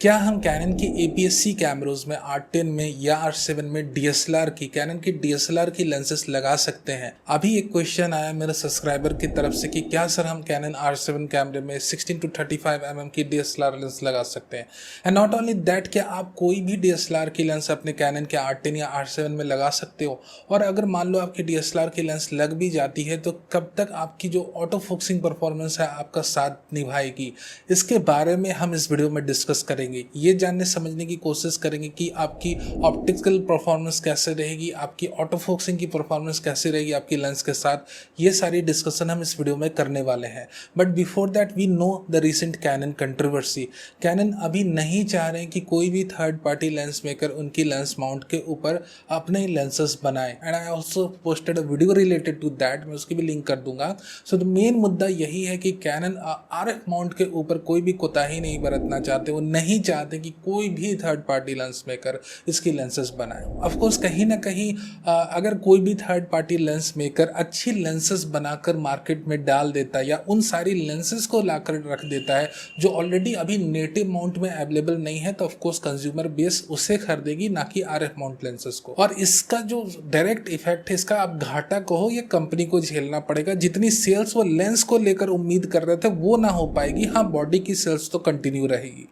क्या हम कैनन की APS-C कैमरोज में R10 में या R7 में DSLR की कैनन की DSLR की लेंसेस लगा सकते हैं? अभी एक क्वेश्चन आया मेरे सब्सक्राइबर की तरफ से कि क्या सर हम कैनन R7 कैमरे में 16 to 35 mm की DSLR लेंस लगा सकते हैं? एंड नॉट ओनली दैट, क्या आप कोई भी DSLR की लेंस अपने कैनन के R10 या R7 में लगा सकते हो? और अगर मान लो आपकी DSLR की लेंस लग भी जाती है तो कब तक आपकी जो ऑटो फोकसिंग परफॉर्मेंस है आपका साथ निभाएगी? इसके बारे में हम इस वीडियो में डिस्कस करेंगे। ये जानने समझने की कोशिश करेंगे कि आपकी ऑप्टिकल परफॉर्मेंस कैसे रहेगी, आपकी ऑटो फोकसिंग की परफॉर्मेंस कैसे रहेगी आपकी लेंस के साथ। ये सारी डिस्कशन हम इस वीडियो में करने वाले हैं। But before that we know the recent Canon controversy. Canon अभी नहीं चाह रहे हैं कि कोई भी थर्ड पार्टी लेंस मेकर उनकी लेंस माउंट के ऊपर अपने लेंसेस बनाए। And I also posted a video related to that, मैं उसकी भी लिंक कर दूंगा। सो द मेन मुद्दा यही है कि कैनन RF माउंट के ऊपर कोई भी कोताही नहीं बरतना चाहते। वो नहीं चाहते कि कोई भी थर्ड पार्टी लेंस मेकर इसकी लेंसेस बनाए। ऑफ कोर्स कहीं ना कहीं अगर कोई भी थर्ड पार्टी लेंस मेकर अच्छी लेंसेस बनाकर मार्केट में डाल देता है या उन सारी लेंसेस को लाकर रख देता है जो ऑलरेडी अभी नेटिव माउंट में अवेलेबल नहीं है, तो ऑफ कोर्स कंज्यूमर बेस उसे खरीदेगी, ना कि RF माउंट लेंसेस को। और इसका जो डायरेक्ट इफेक्ट है, इसका आप घाटा कहो ये कंपनी को झेलना पड़ेगा। जितनी सेल्स वो लेंस को लेकर उम्मीद कर रहे थे वो ना हो पाएगी। हाँ, बॉडी की सेल्स तो कंटिन्यू रहेगी,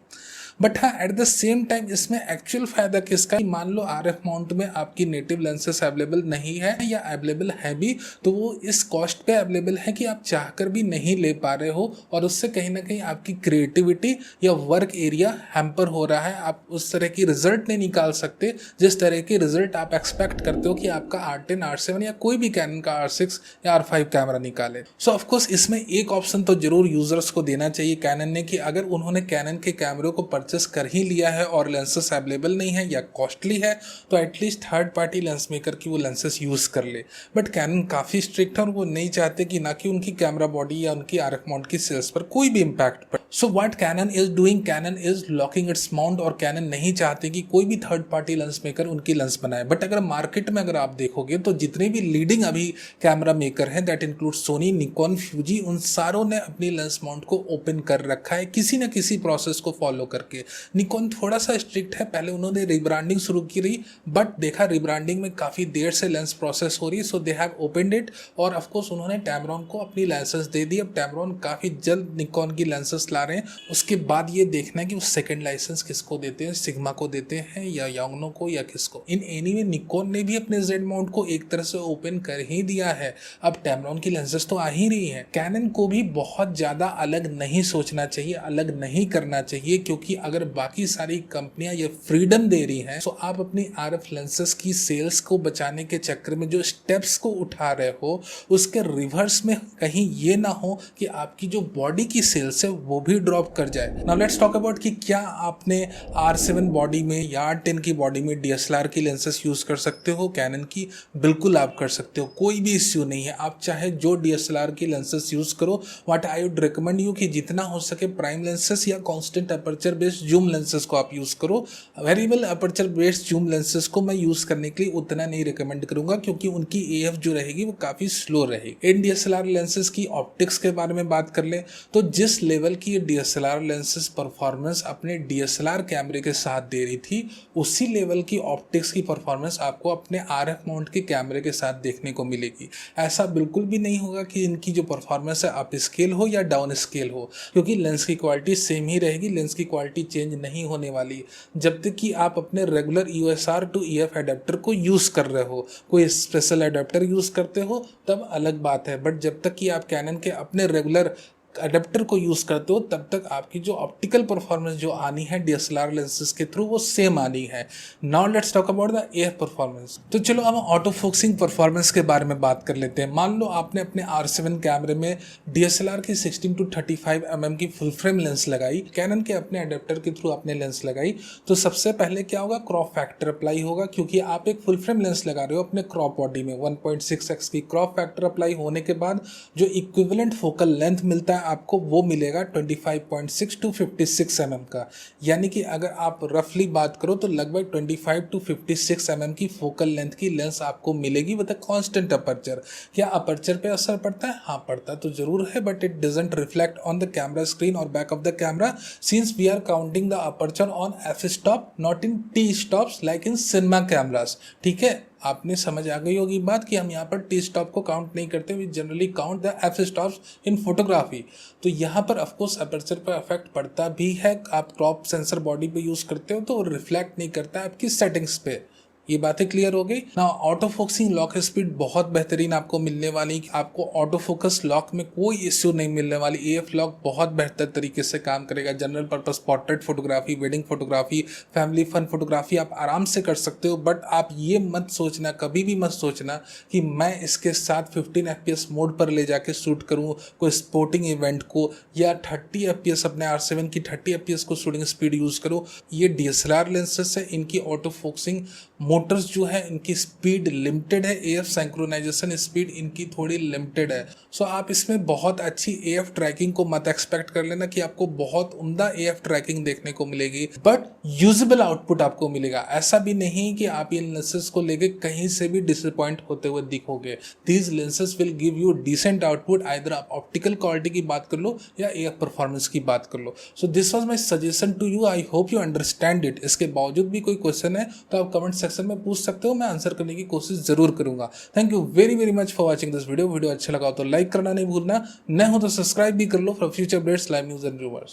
बट हाँ एट द सेम टाइम इसमें एक्चुअल फायदा किसका? मान लो RF माउंट में आपकी नेटिव लेंसेस अवेलेबल नहीं है या अवेलेबल है भी तो वो इस कॉस्ट पे अवेलेबल है कि आप चाहकर भी नहीं ले पा रहे हो, और उससे कहीं ना कहीं आपकी क्रिएटिविटी या वर्क एरिया हैम्पर हो रहा है। आप उस तरह की रिजल्ट नहीं निकाल सकते जिस तरह की रिजल्ट आप एक्सपेक्ट करते हो कि आपका R10, R7 या कोई भी कैनन का R6 या R5 कैमरा निकाले। सो ऑफकोर्स इसमें एक ऑप्शन तो जरूर यूजर्स को देना चाहिए कैनन ने कि अगर उन्होंने कैनन के कैमरे को परचेस कर ही लिया है और लेंसेस अवेलेबल नहीं है या कॉस्टली है तो at least third party lens maker की वो लेंसेस यूज कर ले। बट कैनन काफी स्ट्रिक्ट है और वो नहीं चाहते कि ना कि उनकी कैमरा बॉडी या उनकी RF माउंट की सेल्स पर कोई भी इंपैक्ट पड़े। So what Canon is doing, Canon is locking its mount, और कैनन नहीं चाहते कि कोई भी थर्ड पार्टी लेंस मेकर उनकी लेंस बनाए। बट अगर मार्केट में अगर आप देखोगे तो जितने भी लीडिंग अभी कैमरा मेकर हैं, that include Sony, Nikon, Fuji, उन सारों ने अपनी लेंस माउंट को ओपन कर रखा है किसी न किसी प्रोसेस को फॉलो करके। निकॉन थोड़ा सा स्ट्रिक्ट है, पहले उन्होंने रिब्रांडिंग शुरू की रही बट देखा रिब्रांडिंग में काफ़ी देर से लेंस प्रोसेस हो रही, सो दे हैव ओपनड इट। और ऑफ कोर्स उन्होंने टैमरॉन को अपनी लाइसेंस दे दी। अब टैमरॉन काफ़ी जल्द निकॉन की लाइसेंस ला रहे हैं। उसके बाद ये देखना है कि वो सेकंड लाइसेंस किसको देते हैं, सिग्मा को देते हैं या यांगनो को या किसको। इन एनीवे निकॉन ने भी अपने जेड माउंट को एक तरह से ओपन कर ही दिया है। अब टैमरॉन की लेंसेस तो आ ही रही है। कैनन को भी बहुत ज़्यादा अलग नहीं सोचना चाहिए, अलग नहीं करना चाहिए, क्योंकि अगर बाकी सारी कंपनियां ये फ्रीडम दे रही हैं तो आप अपनी RF लेंसेस की सेल्स को बचाने के चक्कर में जो स्टेप्स को उठा रहे हो उसके रिवर्स में कहीं ये ना हो कि आपकी जो बॉडी की सेल्स है वो भी ड्रॉप कर जाए। नाउ लेट्स टॉक अबाउट कि क्या आपने R7 बॉडी में या R10 की बॉडी में DSLR की लेंसेस यूज कर सकते हो कैनन की? बिल्कुल आप कर सकते हो, कोई भी इश्यू नहीं है। आप चाहे जो DSLR की लेंसेस यूज करो। What I would recommend you कि जितना हो सके प्राइम लेंसेस या constant aperture based zoom lenses को आप यूज करो। Variable aperture based zoom lenses को मैं यूज करने के लिए उतना नहीं रिकमेंड करूंगा क्योंकि उनकी AF जो रहेगी वो काफी स्लो रहेगी। इन DSLR लेंसेस की ऑप्टिक्स के बारे में बात कर ले तो जिस लेवल की ये DSLR लेंसेस परफॉर्मेंस अपने DSLR कैमरे के साथ दे रही थी उसी लेवल की ऑप्टिक्स की परफॉर्मेंस आपको अपने RF माउंट के कैमरे के साथ देखने को मिलेगी। ऐसा बिल्कुल भी नहीं होगा कि इनकी जो परफॉर्मेंस है अप स्केल हो या डाउन स्केल हो, क्योंकि लेंस की क्वालिटी सेम ही रहेगी। लेंस की क्वालिटी चेंज नहीं होने वाली जब तक कि आप अपने regular USR to EF adapter को यूज कर रहे हो। कोई स्पेशल एडेप्टर यूज करते हो तब अलग बात है, बट जब तक कि आप कैनन के अपने रेगुलर अडेप्टर को यूज करते हो तब तक आपकी जो ऑप्टिकल परफॉर्मेंस जो आनी है DSLR लेंसेज के थ्रू वो सेम आनी है। Now let's talk about the AF performance. तो चलो अब ऑटो फोकसिंग परफॉर्मेंस के बारे में बात कर लेते हैं। मान लो आपने अपने R7 कैमरे में DSLR की 16 to 35 mm की फुल फ्रेम लेंस लगाई, कैनन के अपने अडेप्टर के थ्रू आपने लेंस लगाई, तो सबसे पहले क्या होगा? क्रॉप फैक्टर अप्लाई होगा, क्योंकि आप एक फुल फ्रेम लेंस लगा रहे हो अपने क्रॉप बॉडी में। 1.6x की क्रॉप फैक्टर अप्लाई होने के बाद जो इक्विवेलेंट फोकल लेंथ मिलता है आपको वो मिलेगा 25.6 टू 56 mm का। यानी कि अगर आप रफली बात करो तो लगभग 25 टू 56 mm की फोकल लेंथ की लेंस आपको मिलेगी विद अ कांस्टेंट अपर्चर। क्या अपर्चर पे असर पड़ता है? हाँ, पड़ता तो जरूर है, but it doesn't reflect on the camera screen और back of the camera, since we are counting the aperture on F stop not in T stops like in cinema cameras. ठीक है, आपने समझ आ गई होगी बात कि हम यहाँ पर टी स्टॉप को काउंट नहीं करते, we generally count the f stops in photography. तो यहाँ पर ऑफकोर्स अपर्चर पर इफेक्ट पड़ता भी है। आप क्रॉप सेंसर बॉडी पे यूज़ करते हो तो रिफ्लेक्ट नहीं करता है आपकी सेटिंग्स पे। ये बातें क्लियर हो गई ना। ऑटो फोकसिंग लॉक स्पीड बहुत बेहतरीन आपको मिलने वाली। आपको ऑटो फोकस लॉक में कोई इश्यू नहीं मिलने वाली। एएफ लॉक बहुत बेहतर तरीके से काम करेगा। General purpose portrait photography, wedding photography, family fun photography आप आराम से कर सकते हो। बट आप ये मत सोचना, कभी भी मत सोचना कि मैं इसके साथ 15 FPS मोड पर ले जाके शूट करूँ कोई स्पोर्टिंग इवेंट को, या 30 FPS अपने R7 की 30 FPS को शूटिंग स्पीड यूज़ करो। ये DSLR लेंसेज है, इनकी ऑटो फोकसिंग मोटर्स जो है इनकी स्पीड लिमिटेड है। एएफ सिंक्रोनाइजेशन स्पीड इनकी थोड़ी लिमिटेड है। सो आप इसमें बहुत अच्छी एएफ ट्रैकिंग को मत एक्सपेक्ट कर लेना कि आपको बहुत उम्दा एएफ ट्रैकिंग देखने को मिलेगी, बट यूजेबल आउटपुट आपको मिलेगा। ऐसा भी नहीं कि आप इन लेंसेज को लेके कहीं से भी डिसअपॉइंट होते हुए दिखोगे। These lenses will give you decent output. Either आप ऑप्टिकल क्वालिटी की बात कर लो या एएफ परफॉर्मेंस की बात कर लो। So this was my suggestion to you. I hope you understand it. इसके बावजूद भी कोई क्वेश्चन है तो आप कमेंट सेक्शन में पूछ सकते हो, मैं आंसर करने की कोशिश जरूर करूंगा। Thank you very very much for watching this video. Video अच्छा लगा हो तो लाइक करना नहीं भूलना, न हो तो सब्सक्राइब भी कर लो for future updates, live news and reviewers.